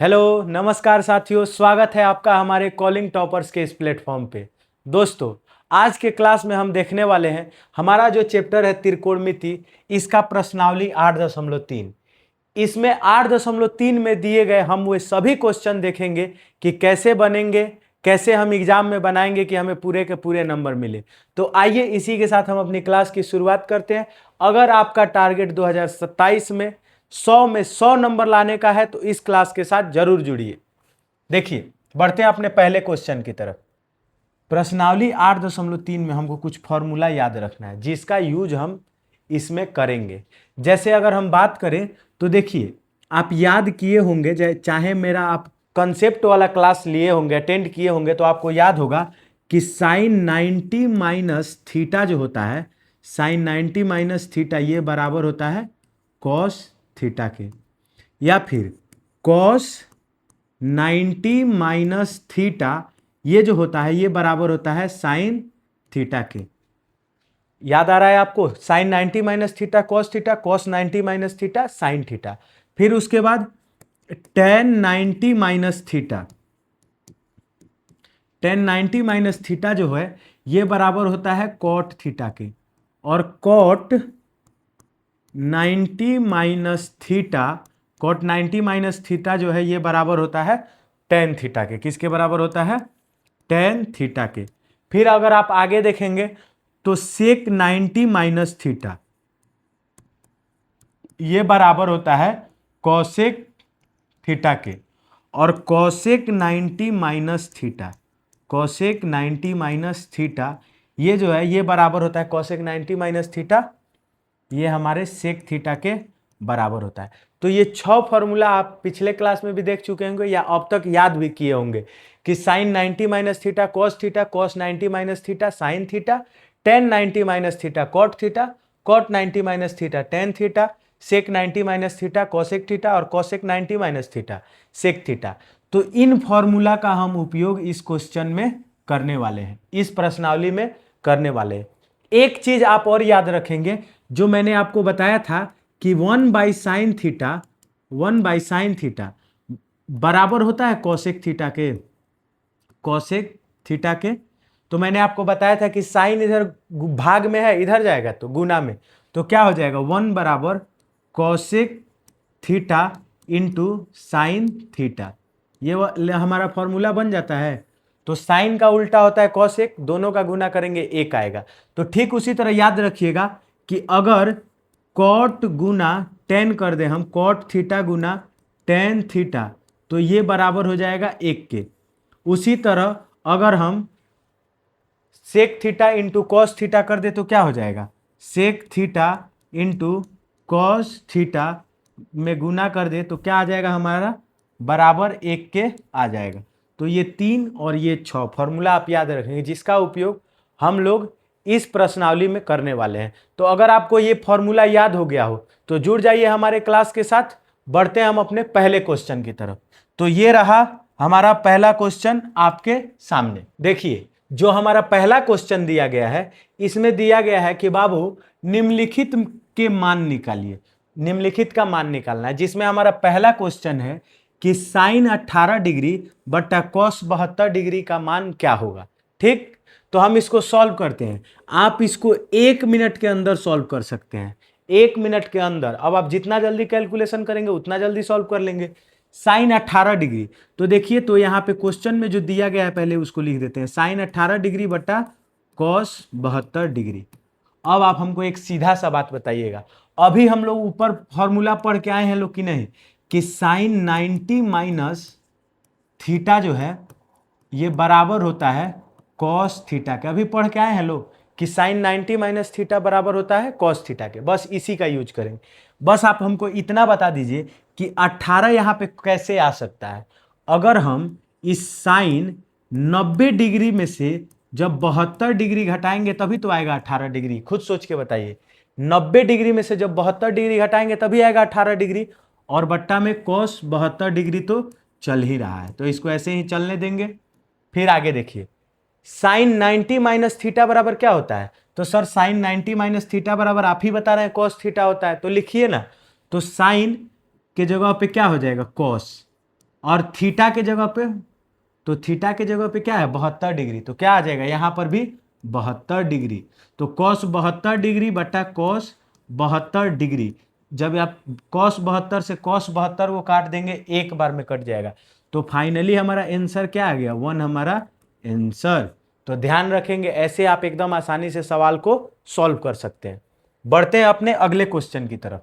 Hello नमस्कार साथियों, स्वागत है आपका हमारे कॉलिंग टॉपर्स के इस प्लेटफॉर्म पे। दोस्तों, आज के क्लास में हम देखने वाले हैं हमारा जो चैप्टर है त्रिकोणमिति, इसका प्रश्नावली 8.3। इसमें 8.3 में दिए गए हम वो सभी क्वेश्चन देखेंगे कि कैसे बनेंगे, कैसे हम एग्जाम में बनाएंगे कि हमें पूरे के पूरे नंबर मिले। तो आइए इसी के साथ हम अपनी क्लास की शुरुआत करते हैं। अगर आपका टारगेट 2027 में 100 में 100 नंबर लाने का है तो इस क्लास के साथ जरूर जुड़िए। देखिए, बढ़ते हैं अपने पहले क्वेश्चन की तरफ। प्रश्नावली 8.3 में हमको कुछ फॉर्मूला याद रखना है जिसका यूज हम इसमें करेंगे। जैसे अगर हम बात करें तो देखिए, आप याद किए होंगे, चाहे मेरा आप कंसेप्ट वाला क्लास लिए होंगे, अटेंड किए होंगे, तो आपको याद होगा कि साइन 90 माइनस थीटा जो होता है, साइन 90 माइनस थीटा ये बराबर होता है कॉस थीटा के, या फिर कॉस 90 माइनस थीटा ये जो होता है ये बराबर होता है साइन थीटा के। याद आ रहा है आपको? Sine 90 minus theta cos theta, cos 90 minus theta sine theta. फिर उसके बाद tan 90 minus theta, tan 90 minus theta जो है ये बराबर होता है कॉट थीटा के, और cot 90 minus theta, cot 90 minus theta जो है ये बराबर होता है टेन थीटा के। किसके बराबर होता है? टेन थीटा के। फिर अगर आप आगे देखेंगे तो सेक 90 माइनस थीटा ये बराबर होता है कॉसेक थीटा के, और cosec 90 minus theta, cosec 90 minus theta ये जो है ये बराबर होता है कॉसेक 90 माइनस थीटा, ये हमारे सेक थीटा के बराबर होता है। तो ये 6 फॉर्मूला आप पिछले क्लास में भी देख चुके होंगे या अब तक याद भी किए होंगे कि sine 90 minus theta cos theta, cos 90 minus theta sine theta, tan 90 minus theta cot theta, cot 90 minus theta tan theta, sec 90 minus theta cosec theta, और cosec 90 minus theta sec theta. तो इन फॉर्मूला का हम उपयोग इस question में करने वाले हैं, इस प्रश्नावली में करने वाले हैं। एक चीज आप और याद रखेंगे, जो मैंने आपको बताया था कि 1/sin थीटा, 1/sin थीटा बराबर होता है कॉसेक थीटा के, कॉसेक थीटा के। तो मैंने आपको बताया था कि साइन इधर भाग में है, इधर जाएगा तो गुना में, तो क्या हो जाएगा 1 बराबर cosec theta into sine theta, ये हमारा फॉर्मूला बन जाता है। तो साइन का उल्टा होता है कॉसेक, दोनों का गुना करेंगे एक आएगा। तो ठीक उसी तरह याद रखिएगा कि अगर कॉट गुना टेन कर दे हम, कॉट थीटा गुना टेन थीटा, तो ये बराबर हो जाएगा एक के। उसी तरह अगर हम sec theta into cos theta कर दे तो क्या हो जाएगा, sec theta into cos theta में गुना कर दे तो क्या आ जाएगा हमारा, बराबर एक के आ जाएगा। तो ये 3 और ये 6 फॉर्मूला आप याद रखेंगे जिसका उपयोग हम लोग इस प्रश्नावली में करने वाले हैं। तो अगर आपको ये फॉर्मूला याद हो गया हो तो जुड़ जाइए हमारे क्लास के साथ। बढ़ते हैं हम अपने पहले क्वेश्चन की तरफ। तो ये रहा हमारा पहला क्वेश्चन आपके सामने। देखिए, जो हमारा पहला क्वेश्चन दिया गया है, इसमें दिया गया है कि बाबू निम्नलिखित के मान निकालिए। निम्नलिखित का मान निकालना है, जिसमें हमारा पहला क्वेश्चन है कि साइन 18 डिग्री बटा कॉस 72 डिग्री का मान क्या होगा। ठीक, तो हम इसको सॉल्व करते हैं। आप इसको 1 मिनट के अंदर सॉल्व कर सकते हैं, 1 मिनट के अंदर। अब आप जितना जल्दी कैलकुलेशन करेंगे उतना जल्दी सॉल्व कर लेंगे। साइन 18 डिग्री, तो देखिए, तो यहाँ पे क्वेश्चन में जो दिया गया है पहले उसको लिख देते हैं, साइन 18 डिग्री बटा कॉस 72 डिग्री। अब आप हमको एक सीधा सा बात बताइएगा, अभी हम लोग ऊपर फॉर्मूला पढ़ के आए हैं लोग कि नहीं, कि साइन 90 माइनस थीटा जो है ये बराबर होता है कॉस थीटा के। अभी पढ़ के आए हैं लोग कि साइन 90 माइनस थीटा बराबर होता है कॉस थीटा के। बस इसी का यूज करेंगे। बस आप हमको इतना बता दीजिए कि 18 यहाँ पे कैसे आ सकता है। अगर हम इस साइन 90 डिग्री में से जब 72 डिग्री घटाएंगे तभी तो आएगा 18 डिग्री। खुद सोच के बताइए, 90 डिग्री में से जब 72 डिग्री घटाएंगे तभी आएगा 18 डिग्री, और बट्टा में कॉस 72 डिग्री तो चल ही रहा है, तो इसको ऐसे ही चलने देंगे। फिर आगे देखिए, साइन 90 माइनस थीटा बराबर क्या होता है? तो सर साइन 90 माइनस थीटा बराबर आप ही बता रहे हैं कॉस थीटा होता है, तो लिखिए ना। तो साइन के जगह पे क्या हो जाएगा, कॉस। और थीटा के जगह पे, तो थीटा के जगह पे क्या है 72 डिग्री, तो क्या आ जाएगा यहाँ पर भी 72 डिग्री। तो कॉस 72 डिग्री बटा कॉस 72 डिग्री, जब आप कॉस 72 से कॉस 72 को काट देंगे एक बार में कट जाएगा। तो फाइनली हमारा आंसर क्या आ गया 1 हमारा आंसर। तो ध्यान रखेंगे, ऐसे आप एकदम आसानी से सवाल को सॉल्व कर सकते हैं। बढ़ते हैं अपने अगले क्वेश्चन की तरफ।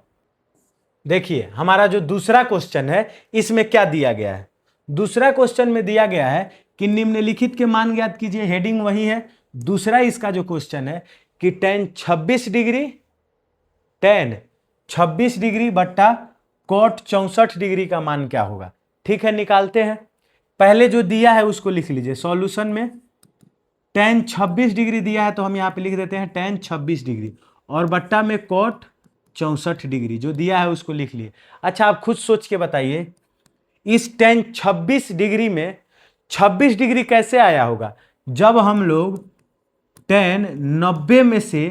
देखिए हमारा जो दूसरा क्वेश्चन है इसमें क्या दिया गया है। दूसरा क्वेश्चन में दिया गया है कि निम्नलिखित के मान ज्ञात कीजिए, हेडिंग वही है। दूसरा इसका जो क्वेश्चन है कि tan 26 डिग्री बट्टा cot 64 डिग्री का मान क्या होगा। ठीक है, निकालते हैं। पहले जो दिया है उसको लिख लीजिए सॉल्यूशन में। tan 26 डिग्री दिया है तो हम यहाँ पे लिख देते हैं tan 26 डिग्री, और बट्टा में cot 64 डिग्री जो दिया है उसको लिख लिए। अच्छा आप खुद सोच के बताइए, इस tan 26 डिग्री में 26 डिग्री कैसे आया होगा। जब हम लोग tan 90 में से,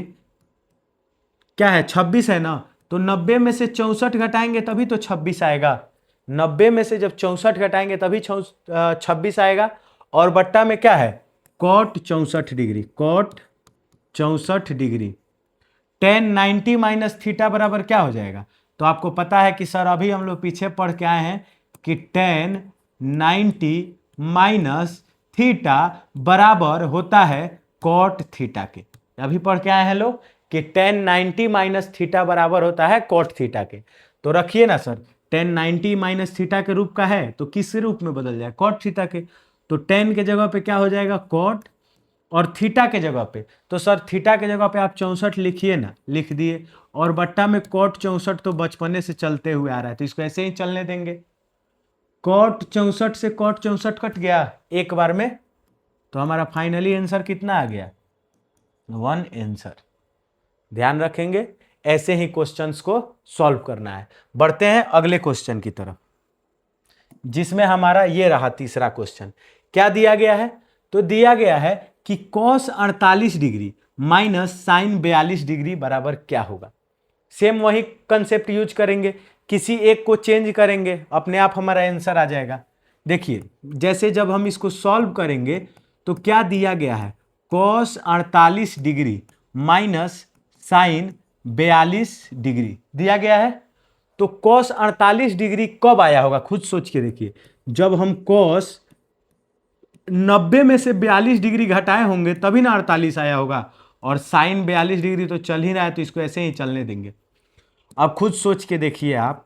क्या है 26 है ना, तो 90 में से 64 घटाएंगे तभी तो 26 आएगा। 90 में से जब 64 घटाएंगे तभी 26 आएगा। और बट्टा में क्या है cot 64 degree, cot 64 degree. tan 90 minus theta बराबर क्या हो जाएगा। तो आपको पता है कि सर अभी हम लोग पीछे पढ़ के आए हैं कि tan 90 माइनस थीटा बराबर होता है cot थीटा के। अभी पढ़ के आए हैं लोग कि tan 90 माइनस थीटा बराबर होता है cot थीटा के। तो रखिए ना सर, tan 90 माइनस थीटा के रूप का है तो किस रूप में बदल जाए cot थीटा के। तो tan के जगह पे क्या हो जाएगा cot, और थीटा के जगह पे, तो सर थीटा के जगह पे आप 64 लिखिए ना, लिख दिए। और बट्टा में cot 64 तो बचपने से चलते हुए आ रहा है तो इसको ऐसे ही चलने देंगे। cot 64 से cot 64 कट गया एक बार में, तो हमारा फाइनली आंसर कितना आ गया 1 आंसर। ध्यान रखेंगे, ऐसे ही क्वेश्चंस को सॉल्व करना है। बढ़ते हैं अगले क्वेश्चन की तरफ, जिसमें हमारा ये रहा तीसरा क्वेश्चन। क्या दिया गया है, तो दिया गया है कि cos 48 degree minus sine 42 degree बराबर क्या होगा। सेम वही कंसेप्ट यूज करेंगे, किसी एक को चेंज करेंगे, अपने आप हमारा आंसर आ जाएगा। देखिए जैसे जब हम इसको सॉल्व करेंगे तो क्या दिया गया है cos 48 degree minus sine 42 degree दिया गया है। तो cos 48 डिग्री कब आया होगा खुद सोच के देखिए, जब हम cos 90 में से 42 डिग्री घटाए होंगे तभी ना 48 आया होगा, और साइन 42 डिग्री तो चल ही रहा है तो इसको ऐसे ही चलने देंगे। अब खुद सोच के देखिए आप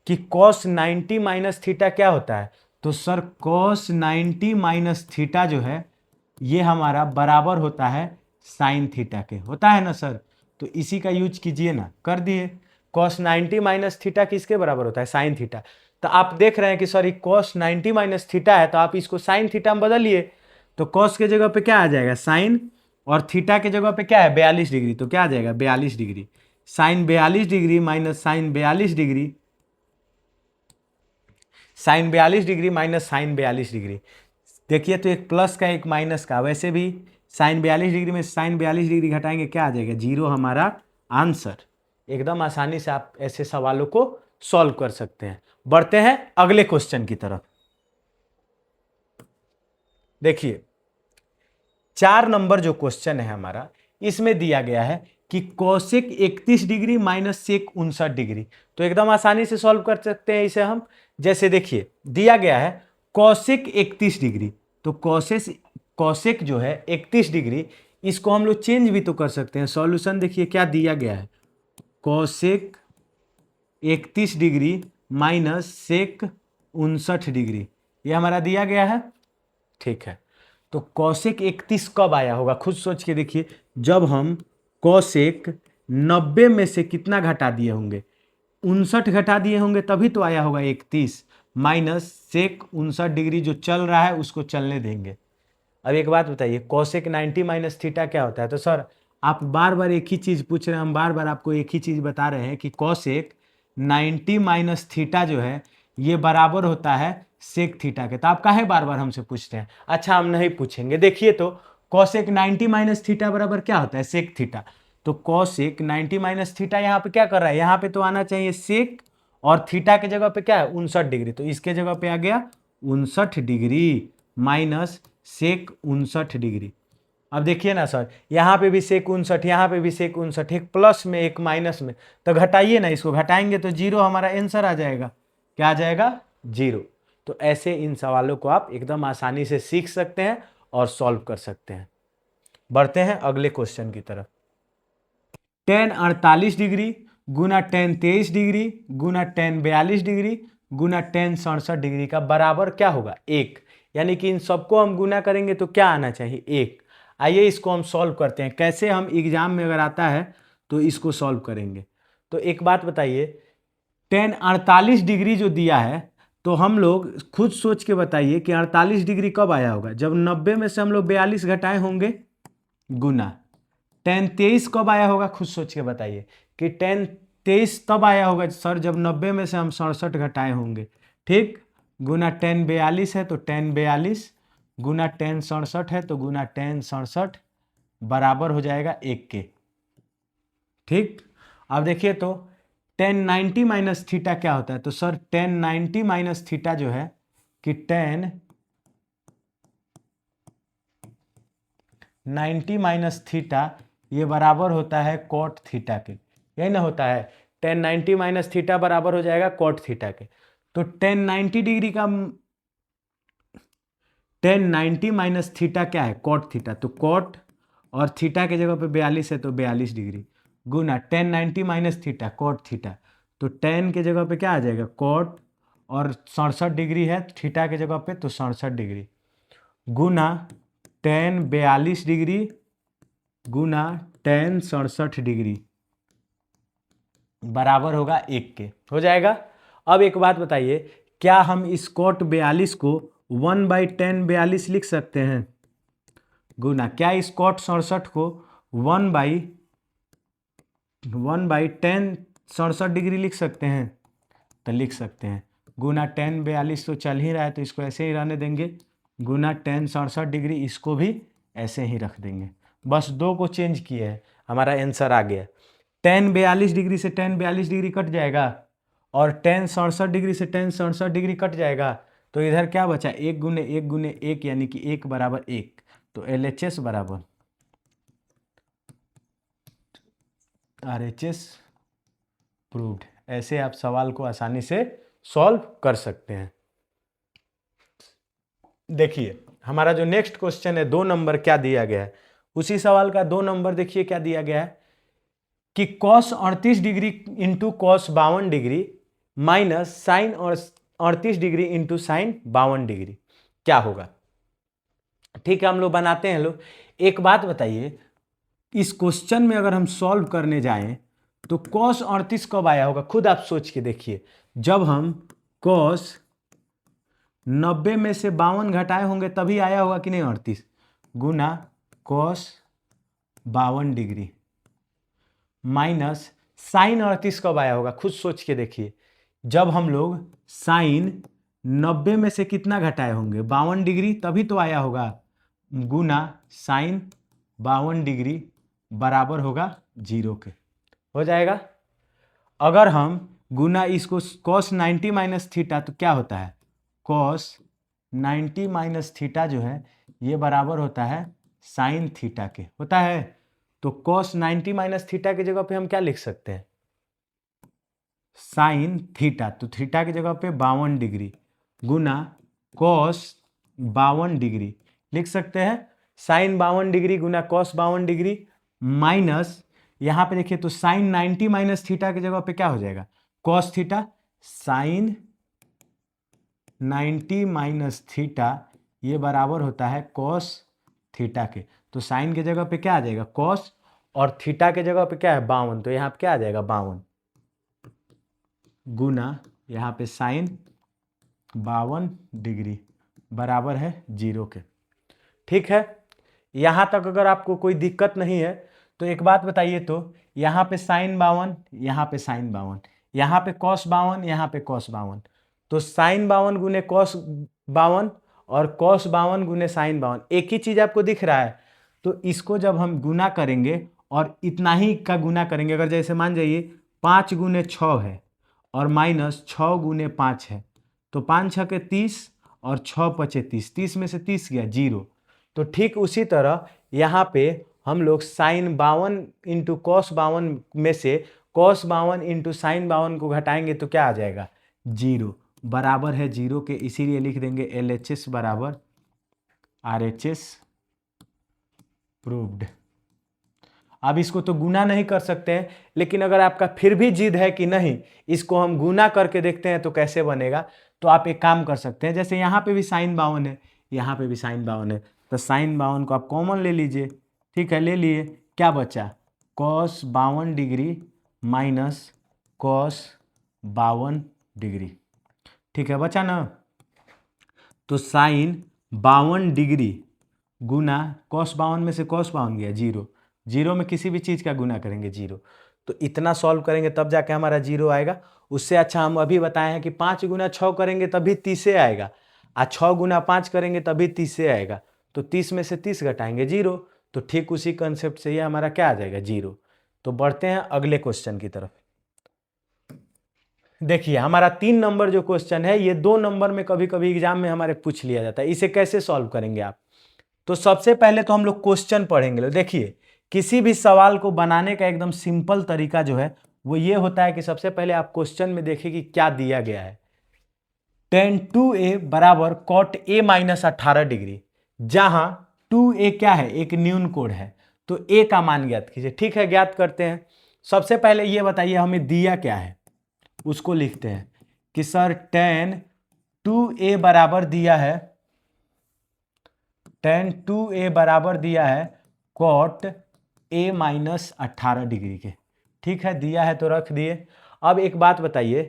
कि cos 90 माइनस थीटा क्या होता है। तो सर cos 90 माइनस थीटा जो है ये हमारा बराबर होता है साइन थीटा के, होता है ना सर। तो इसी का यूज कीजिए ना, कर दिए। cos 90 माइनस थीटा किसके बराबर होता है साइन थीटा। तो आप देख रहे हैं कि सॉरी cos 90 माइनस थीटा है तो आप इसको साइन थीटा में बदलिए। तो cos के जगह पे क्या आ जाएगा साइन, और थीटा के जगह पे क्या है 42 डिग्री, तो क्या आ जाएगा 42 degree. Sine 42 degree minus sine 42 degree, sine 42 degree minus sine 42 degree. देखिए तो एक प्लस का एक माइनस का, वैसे भी साइन 42 डिग्री में साइन 42 डिग्री घटाएंगे क्या आ जाएगा 0 हमारा आंसर। एकदम आसानी से आप ऐसे सवालों को सॉल्व कर सकते हैं। बढ़ते हैं अगले क्वेश्चन की तरफ। देखिए 4 नंबर जो क्वेश्चन है हमारा, इसमें दिया गया है कि cosec 31 degree minus sec 59 degree. तो एकदम आसानी से सॉल्व कर सकते हैं इसे हम। जैसे देखिए दिया गया है कोसेक 31 डिग्री, तो कोसेक जो है 31 डिग्री, इसको हम लोग चेंज भी तो कर सकते हैं। सॉल्यूशन देखिए क्या दिया गया है, cosec 31 degree minus sec 59 degree, ये हमारा दिया गया है। ठीक है, तो कोसेक 31 कब आया होगा खुद सोच के देखिए, जब हम कोसेक 90 में से कितना घटा दिए होंगे 59 घटा दिए होंगे तभी तो आया होगा 31, माइनस सेक 59 डिग्री जो चल रहा है उसको चलने देंगे। अब एक बात बताइए, कोसेक 90 माइनस थीटा क्या होता है। तो सर आप बार बार एक ही चीज़ पूछ रहे हैं, हम बार बार आपको एक ही चीज़ बता रहे हैं कि कोसेक 90 माइनस थीटा जो है ये बराबर होता है सेक थीटा के। तो आप काहे बार बार हमसे पूछते हैं। अच्छा हम नहीं पूछेंगे। देखिए तो कोसेक 90 माइनस थीटा बराबर क्या होता है सेक थीटा। तो कोसेक 90 माइनस थीटा यहाँ पे क्या कर रहा है, यहाँ पे तो आना चाहिए सेक, और थीटा के जगह पे क्या है 59 डिग्री, तो इसके जगह पे आ गया डिग्री माइनस सेक 59 डिग्री। अब देखिए ना सर, यहाँ पे भी सेक 59, यहाँ पे भी सेक 59, एक प्लस में एक माइनस में, तो घटाइए ना, इसको घटाएंगे तो जीरो हमारा आंसर आ जाएगा। क्या आ जाएगा? जीरो। तो ऐसे इन सवालों को आप एकदम आसानी से सीख सकते हैं और सॉल्व कर सकते हैं। बढ़ते हैं अगले क्वेश्चन की तरफ। tan 48 डिग्री गुना tan 23 डिग्री गुना tan 42 डिग्री गुना tan 67 डिग्री का बराबर क्या होगा? 1। यानी कि इन सबको हम गुना करेंगे तो क्या आना चाहिए? 1। आइए इसको हम सॉल्व करते हैं। कैसे हम एग्जाम में अगर आता है तो इसको सॉल्व करेंगे। तो एक बात बताइए, tan 48 डिग्री जो दिया है, तो हम लोग खुद सोच के बताइए कि 48 डिग्री कब आया होगा? जब 90 में से हम लोग 42 घटाए होंगे, गुना tan 23 कब आया होगा? खुद सोच के बताइए कि tan 23 तब आया होगा सर जब 90 में से हम 67 घटाए होंगे, ठीक। गुना tan 42 है तो tan 42 गुना tan 67 है तो गुना tan 67 बराबर हो जाएगा 1 के, ठीक। अब देखिए तो tan 90 माइनस थीटा क्या होता है? तो सर tan 90 माइनस थीटा जो है कि tan 90 माइनस थीटा ये बराबर होता है cot थीटा के, यही ना होता है। tan 90 माइनस थीटा बराबर हो जाएगा cot थीटा के। तो tan 90 डिग्री का tan 90 माइनस थीटा क्या है? cot theta. तो cot और थीटा के जगह पे 42 है तो 42 डिग्री गुना tan 90 minus theta cot theta. तो tan के जगह पे क्या आ जाएगा? cot और 67 डिग्री है थीटा के जगह पे तो 67 डिग्री गुना tan 42 डिग्री गुना tan 67 डिग्री बराबर होगा 1 के, हो जाएगा। अब एक बात बताइए, क्या हम इस cot 42 को 1/tan 42 लिख सकते हैं? गुना क्या इस cot 67 को 1/tan 67 डिग्री लिख सकते हैं? तो लिख सकते हैं। गुना tan 42 तो चल ही रहा है तो इसको ऐसे ही रहने देंगे, गुना tan 67 डिग्री इसको भी ऐसे ही रख देंगे। बस 2 को चेंज किए हैं, हमारा आंसर आ गया। tan 42 डिग्री से tan 42 डिग्री कट जाएगा और tan 67 डिग्री से tan 67 डिग्री कट जाएगा, तो इधर क्या बचा? 1 गुने 1 गुने 1 यानी कि 1 बराबर 1। तो LHS बराबर RHS प्रूव्ड। ऐसे आप सवाल को आसानी से सॉल्व कर सकते हैं। देखिए हमारा जो नेक्स्ट क्वेश्चन है 2 नंबर क्या दिया गया है, उसी सवाल का 2 नंबर देखिए क्या दिया गया है कि cos 38 degree into cos 52 degree minus sine और 38 डिग्री इंटू साइन 52 डिग्री क्या होगा? ठीक है, हम लोग बनाते हैं लोग। एक बात बताइए, इस क्वेश्चन में अगर हम सॉल्व करने जाएं तो cos 38 कब आया होगा? खुद आप सोच के देखिए। जब हम cos 90 में से 52 घटाए होंगे तभी आया होगा कि नहीं 38 गुना cos 52 डिग्री माइनस साइन 38 कब आया होगा? खुद सोच के देखिए। जब हम लोग साइन 90 में से कितना घटाए होंगे? 52 डिग्री, तभी तो आया होगा गुना साइन 52 डिग्री बराबर होगा 0 के, हो जाएगा। अगर हम गुना इसको cos 90 माइनस थीटा तो क्या होता है? cos 90 माइनस थीटा जो है ये बराबर होता है साइन थीटा के, होता है। तो cos 90 माइनस थीटा की जगह पे हम क्या लिख सकते हैं? Sine theta. तो थीटा की जगह पे 52 डिग्री गुना cos 52 डिग्री लिख सकते हैं। साइन 52 डिग्री गुना cos 52 डिग्री माइनस यहाँ पे देखिए तो साइन 90 माइनस थीटा की जगह पे क्या हो जाएगा? cos theta. Sine 90 minus theta ये बराबर होता है cos थीटा के। तो साइन की जगह पे क्या आ जाएगा? cos और थीटा के जगह पे क्या है? 52। तो यहाँ पे क्या आ जाएगा? 52 गुना यहाँ पे साइन 52 डिग्री बराबर है 0 के। ठीक है, यहाँ तक अगर आपको कोई दिक्कत नहीं है तो एक बात बताइए, तो यहाँ पे साइन 52, यहाँ पे साइन 52, यहाँ पे cos 52, यहाँ पे cos 52, तो साइन 52 गुने cos 52 और cos 52 गुने साइन 52 एक ही चीज़ आपको दिख रहा है। तो इसको जब हम गुना करेंगे और इतना ही का गुना करेंगे, अगर जैसे मान जाइए 5 गुने 6 है और माइनस 6 गुने 5 है, तो 5 6 के 30 और 6 पचे 30, 30 में से 30 गया 0। तो ठीक उसी तरह यहाँ पे हम लोग साइन 52 इंटू कॉस 52 में से कॉस 52 इंटू साइन 52 को घटाएंगे तो क्या आ जाएगा 0, बराबर है 0 के, इसीलिए लिख देंगे LHS बराबर RHS प्रूव्ड। अब इसको तो गुना नहीं कर सकते हैं, लेकिन अगर आपका फिर भी जिद है कि नहीं इसको हम गुना करके देखते हैं तो कैसे बनेगा, तो आप एक काम कर सकते हैं, जैसे यहाँ पे भी साइन 52 है, यहाँ पे भी साइन 52 है, तो साइन 52 को आप कॉमन ले लीजिए। ठीक है, ले लिए, क्या बचा cos 52 degree minus cos 52 degree. ठीक है, बचा ना। तो साइन 52 डिग्री गुना कॉस 52 में से कॉस 52 गया 0, 0 में किसी भी चीज़ का गुना करेंगे 0, तो इतना सॉल्व करेंगे तब जाके हमारा 0 आएगा। उससे अच्छा हम अभी बताए हैं कि 5 गुना 6 करेंगे तभी 30 आएगा, और 6 गुना 5 करेंगे तभी 30 आएगा, तो 30 में से 30 घटाएंगे 0, तो ठीक उसी कंसेप्ट से ये हमारा क्या आ जाएगा 0। तो बढ़ते हैं अगले क्वेश्चन की तरफ। देखिए हमारा 3 नंबर जो क्वेश्चन है ये 2 नंबर में कभी कभी एग्जाम में हमारे पूछ लिया जाता है, इसे कैसे सॉल्व करेंगे आप। तो सबसे पहले तो हम लोग क्वेश्चन पढ़ेंगे। देखिए किसी भी सवाल को बनाने का एकदम सिंपल तरीका जो है वो ये होता है कि सबसे पहले आप क्वेश्चन में देखिए कि क्या दिया गया है। tan 2a बराबर cot a माइनस 18 डिग्री, जहां 2a क्या है एक न्यून कोण है, तो a का मान ज्ञात कीजिए। ठीक है, ज्ञात करते हैं। सबसे पहले ये बताइए हमें दिया क्या है, उसको लिखते हैं कि सर tan 2a बराबर दिया है, tan 2a बराबर दिया है cot a माइनस 18 डिग्री के। ठीक है, दिया है तो रख दिए। अब एक बात बताइए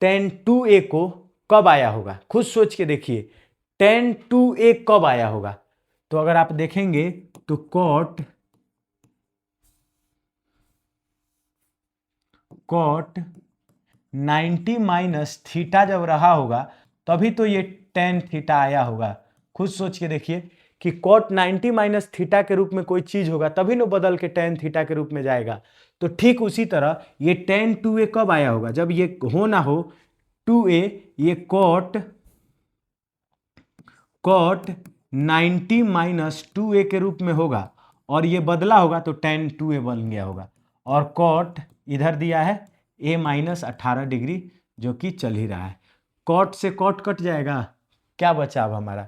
tan 2a को कब आया होगा, खुद सोच के देखिए tan 2a कब आया होगा। तो अगर आप देखेंगे तो cot 90 माइनस थीटा जब रहा होगा तभी तो ये tan थीटा आया होगा। खुद सोच के देखिए कि cot 90 माइनस थीटा के रूप में कोई चीज होगा तभी ना बदल के tan थीटा के रूप में जाएगा। तो ठीक उसी तरह ये tan 2a कब आया होगा, जब ये हो ना हो 2a, ये cot 90 माइनस 2a के रूप में होगा और ये बदला होगा तो tan 2a बन गया होगा, और cot इधर दिया है a माइनस 18 डिग्री जो कि चल ही रहा है। cot से cot कट जाएगा, क्या बचा अब हमारा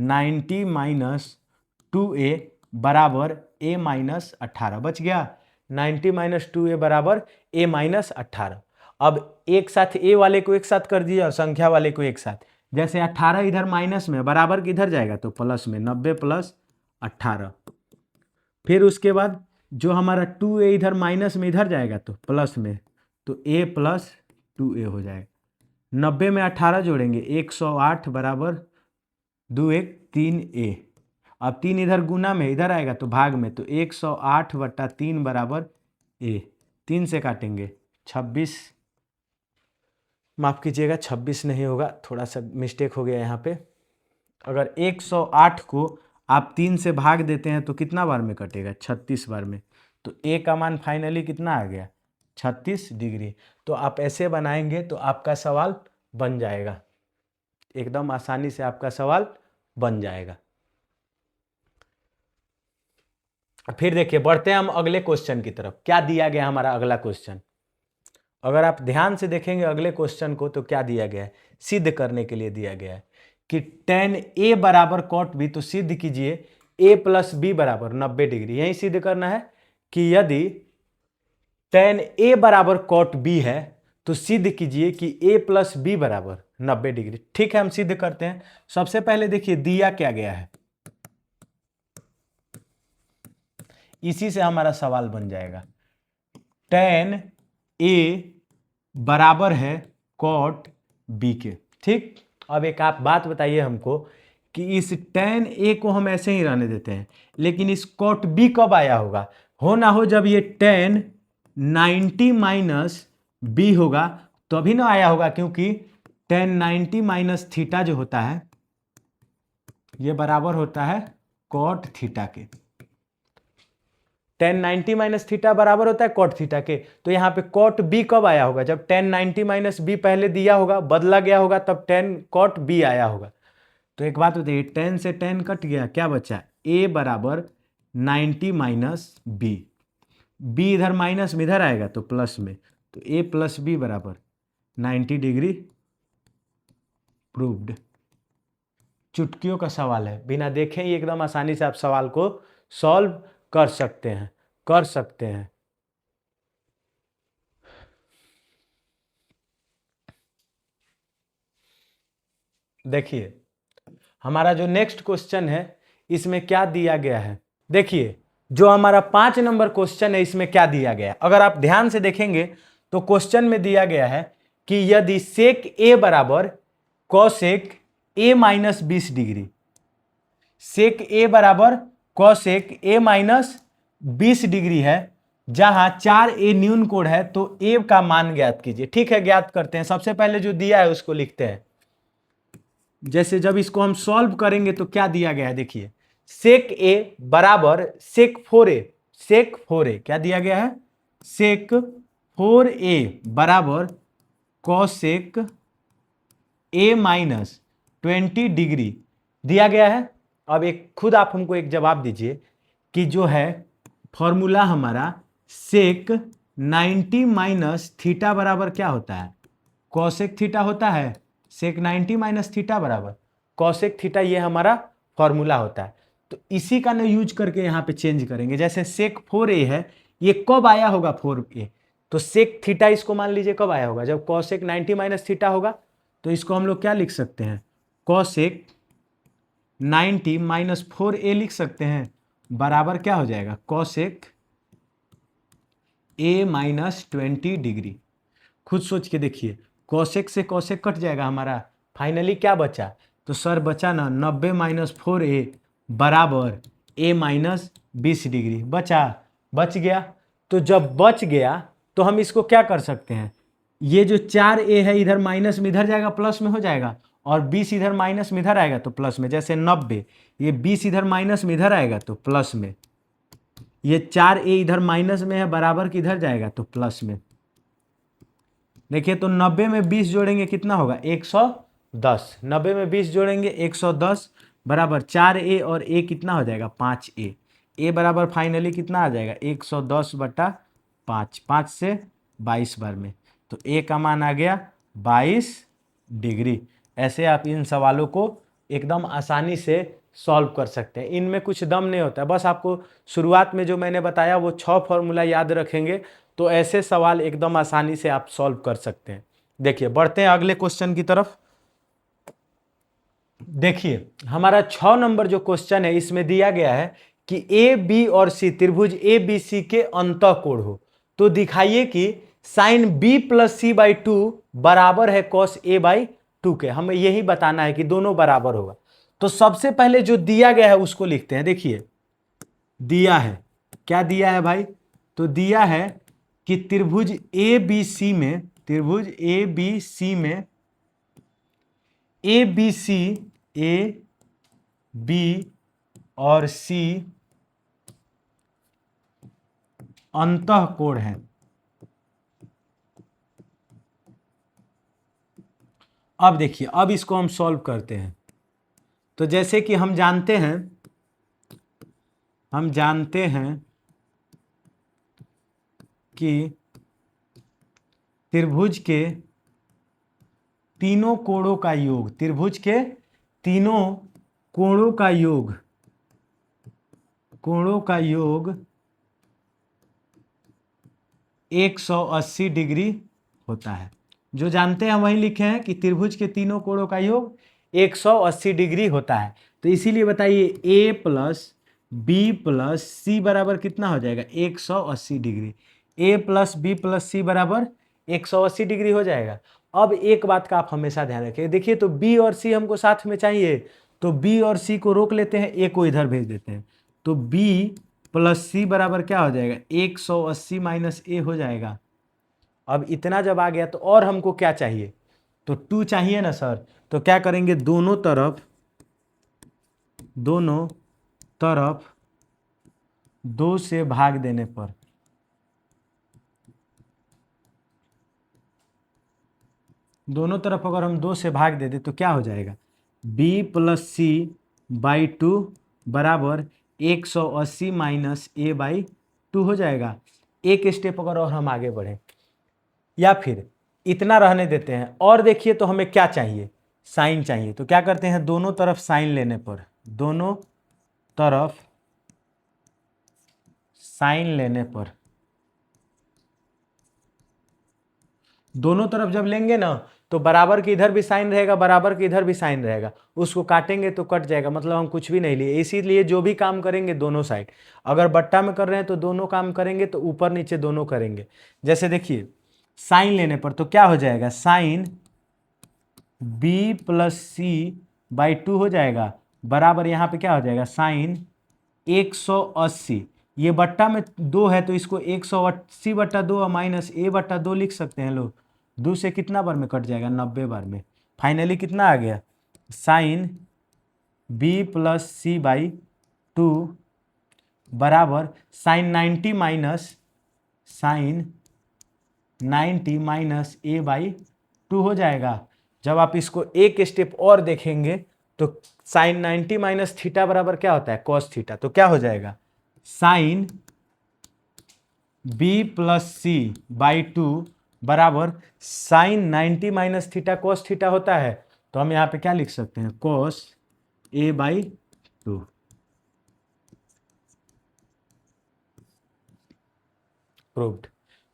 90 माइनस 2a बराबर a माइनस 18 बच गया। 90 माइनस 2a बराबर a माइनस 18। अब एक साथ a वाले को एक साथ कर दिया और संख्या वाले को एक साथ, जैसे 18 इधर माइनस में बराबर किधर जाएगा तो प्लस में, 90 प्लस 18। फिर उसके बाद जो हमारा 2a इधर माइनस में इधर जाएगा तो प्लस में, तो a प्लस 2a हो जाएगा। 90 में 18 जोड़ेंगे 108 बराबर 2 1 3a। अब 3 इधर गुना में इधर आएगा तो भाग में, तो 108 बटा 3 बराबर a। 3 से काटेंगे 26, माफ़ कीजिएगा 26 नहीं होगा, थोड़ा सा मिस्टेक हो गया यहाँ पे। अगर 108 को आप 3 से भाग देते हैं तो कितना बार में कटेगा 36 बार में, तो a का मान फाइनली कितना आ गया 36 डिग्री। तो आप ऐसे बनाएंगे तो आपका सवाल बन जाएगा, एकदम आसानी से आपका सवाल बन जाएगा। फिर देखिए बढ़ते हैं हम अगले क्वेश्चन की तरफ। क्या दिया गया हमारा अगला क्वेश्चन, अगर आप ध्यान से देखेंगे अगले क्वेश्चन को तो क्या दिया गया है, सिद्ध करने के लिए दिया गया है कि tan a बराबर cot b, तो सिद्ध कीजिए a प्लस बी बराबर 90 डिग्री। यही सिद्ध करना है कि यदि tan a बराबर cot b है तो सिद्ध कीजिए कि a प्लस बी बराबर 90 डिग्री। ठीक है, हम सिद्ध करते हैं। सबसे पहले देखिए दिया क्या गया है, इसी से हमारा सवाल बन जाएगा। tan a बराबर है cot b के। ठीक, अब एक आप बात बताइए हमको कि इस tan a को हम ऐसे ही रहने देते हैं, लेकिन इस cot b कब आया होगा, हो ना हो जब ये tan 90 माइनस b होगा तभी ना आया होगा, क्योंकि tan 90 माइनस थीटा जो होता है ये बराबर होता है cot थीटा के। tan 90 माइनस थीटा बराबर होता है cot थीटा के। तो यहाँ पे cot b कब आया होगा, जब tan 90 माइनस बी पहले दिया होगा, बदला गया होगा, तब tan cot b आया होगा। तो एक बात बताइए, 10 से 10 कट गया, क्या बचा? a बराबर 90 माइनस बी। बी इधर माइनस में इधर आएगा तो प्लस में, तो a प्लस बी बराबर 90 डिग्री प्रूव्ड। चुटकियों का सवाल है, बिना देखे ही एकदम आसानी से आप सवाल को सॉल्व कर सकते हैं, कर सकते हैं। देखिए हमारा जो नेक्स्ट क्वेश्चन है इसमें क्या दिया गया है। देखिए जो हमारा 5 नंबर क्वेश्चन है इसमें क्या दिया गया है, अगर आप ध्यान से देखेंगे तो क्वेश्चन में दिया गया है कि यदि सेक ए बराबर कॉसेक ए माइनस 20 डिग्री, सेक ए बराबर कॉसेक ए माइनस 20 डिग्री है, जहां 4a न्यून कोण है, तो a का मान ज्ञात कीजिए। ठीक है, ज्ञात करते हैं। सबसे पहले जो दिया है उसको लिखते हैं। जैसे जब इसको हम सॉल्व करेंगे तो क्या दिया गया है, देखिए सेक ए बराबर सेक 4a, सेक 4a क्या दिया गया है, सेक 4a बराबर कॉसेक a माइनस 20 डिग्री दिया गया है। अब एक खुद आप हमको एक जवाब दीजिए कि जो है फॉर्मूला हमारा सेक 90 माइनस थीटा बराबर क्या होता है, कॉसेक थीटा होता है। सेक 90 माइनस थीटा बराबर कॉसेक थीटा, ये हमारा फॉर्मूला होता है। तो इसी का ना यूज करके यहाँ पे चेंज करेंगे। जैसे सेक 4a है, ये कब आया होगा 4a, तो सेक थीटा इसको मान लीजिए कब आया होगा, जब कॉसेक 90 माइनस थीटा होगा। तो इसको हम लोग क्या लिख सकते हैं, कॉसेक 90 माइनस 4a लिख सकते हैं, बराबर क्या हो जाएगा, कॉसेक a माइनस 20 डिग्री। खुद सोच के देखिए, कॉसेक से कॉसेक कट जाएगा हमारा, फाइनली क्या बचा, तो सर बचा ना 90 माइनस 4a बराबर a माइनस 20 डिग्री, बच गया। तो जब बच गया तो हम इसको क्या कर सकते हैं, ये जो 4a है इधर माइनस में इधर जाएगा प्लस में हो जाएगा, और 20 इधर माइनस में इधर आएगा तो प्लस में। जैसे 90, ये 20 इधर माइनस में इधर आएगा तो प्लस में, ये 4a इधर माइनस में है बराबर किधर जाएगा तो प्लस में। देखिए तो 90 में 20 जोड़ेंगे कितना होगा, 110। 90 में 20 जोड़ेंगे 110 बराबर 4a, और a कितना हो जाएगा 5a। a बराबर फाइनली कितना आ जाएगा 110 बटा 5, 5 से 22 बार में, तो a का मान आ गया 22 डिग्री। ऐसे आप इन सवालों को एकदम आसानी से सॉल्व कर सकते हैं, इनमें कुछ दम नहीं होता है। बस आपको शुरुआत में जो मैंने बताया वो 6 फॉर्मूला याद रखेंगे तो ऐसे सवाल एकदम आसानी से आप सॉल्व कर सकते हैं। देखिए बढ़ते हैं अगले क्वेश्चन की तरफ। देखिए हमारा 6 नंबर जो क्वेश्चन है इसमें दिया गया है कि ए बी और सी त्रिभुज ए बी सी के अंतःकोण हो, तो दिखाइए कि sine b plus c by 2 बराबर है कॉस ए बाई 2 के। हमें यही बताना है कि दोनों बराबर होगा। तो सबसे पहले जो दिया गया है उसको लिखते हैं। देखिए दिया है, क्या दिया है भाई, तो दिया है कि त्रिभुज ए बी सी में, त्रिभुज ए बी सी में A B C, A B और सी अंतःकोण है। अब देखिए, अब इसको हम सॉल्व करते हैं। तो जैसे कि हम जानते हैं कि त्रिभुज के तीनों कोणों का योग, त्रिभुज के तीनों कोणों का योग, कोणों का योग 180 डिग्री होता है। जो जानते हैं वही लिखे हैं कि त्रिभुज के तीनों कोणों का योग 180 डिग्री होता है। तो इसीलिए बताइए a plus B plus C बराबर कितना हो जाएगा 180 degree. a plus B plus C बराबर 180 डिग्री हो जाएगा। अब एक बात का आप हमेशा ध्यान रखें, देखिए तो b और c हमको साथ में चाहिए, तो b और c को रोक लेते हैं, a को इधर भेज देते हैं, तो b प्लस सी बराबर क्या हो जाएगा 180 माइनस a हो जाएगा। अब इतना जब आ गया तो और हमको क्या चाहिए, तो 2 चाहिए ना सर। तो क्या करेंगे, दोनों तरफ 2 से भाग देने पर, दोनों तरफ अगर हम 2 से भाग दे दें तो क्या हो जाएगा, बी प्लस सी बाई 2 बराबर 180 माइनस ए बाई 2 हो जाएगा। एक स्टेप अगर और हम आगे बढ़ें, या फिर इतना रहने देते हैं और देखिए तो हमें क्या चाहिए, साइन चाहिए। तो क्या करते हैं, दोनों तरफ साइन लेने पर, दोनों तरफ साइन लेने पर, दोनों तरफ जब लेंगे ना तो बराबर के इधर भी साइन रहेगा, बराबर के इधर भी साइन रहेगा, उसको काटेंगे तो कट जाएगा, मतलब हम कुछ भी नहीं लिए। इसीलिए जो भी काम करेंगे दोनों साइड, अगर बट्टा में कर रहे हैं तो दोनों काम करेंगे, तो ऊपर नीचे दोनों करेंगे। जैसे देखिए साइन लेने पर तो क्या हो जाएगा, sine b plus c by 2 हो जाएगा, बराबर यहाँ पे क्या हो जाएगा, साइन 180। ये बट्टा में 2 है तो इसको 180 बट्टा 2 माइनस ए बट्टा 2 लिख सकते हैं लोग। 2 से कितना बार में कट जाएगा, 90 बार में। फाइनली कितना आ गया, sine b plus c by 2 बराबर sine 90 minus sine 90 minus a by 2 हो जाएगा। जब आप इसको एक स्टेप और देखेंगे तो साइन 90 माइनस थीटा बराबर क्या होता है, कॉस थीटा। तो क्या हो जाएगा, sine b plus c by 2 बराबर sine 90 minus theta cos theta होता है। तो हम यहाँ पे क्या लिख सकते हैं, कॉस ए बाई 2। प्रूव्ड।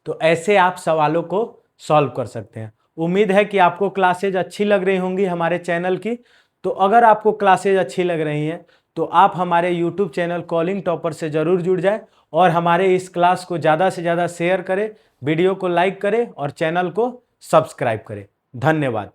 तो ऐसे आप सवालों को सॉल्व कर सकते हैं। उम्मीद है कि आपको क्लासेज अच्छी लग रही होंगी हमारे चैनल की। तो अगर आपको क्लासेज अच्छी लग रही हैं तो आप हमारे YouTube चैनल कॉलिंग टॉपर से ज़रूर जुड़ जाएं और हमारे इस क्लास को ज़्यादा से ज़्यादा शेयर करें, वीडियो को लाइक करें और चैनल को सब्सक्राइब करें। धन्यवाद।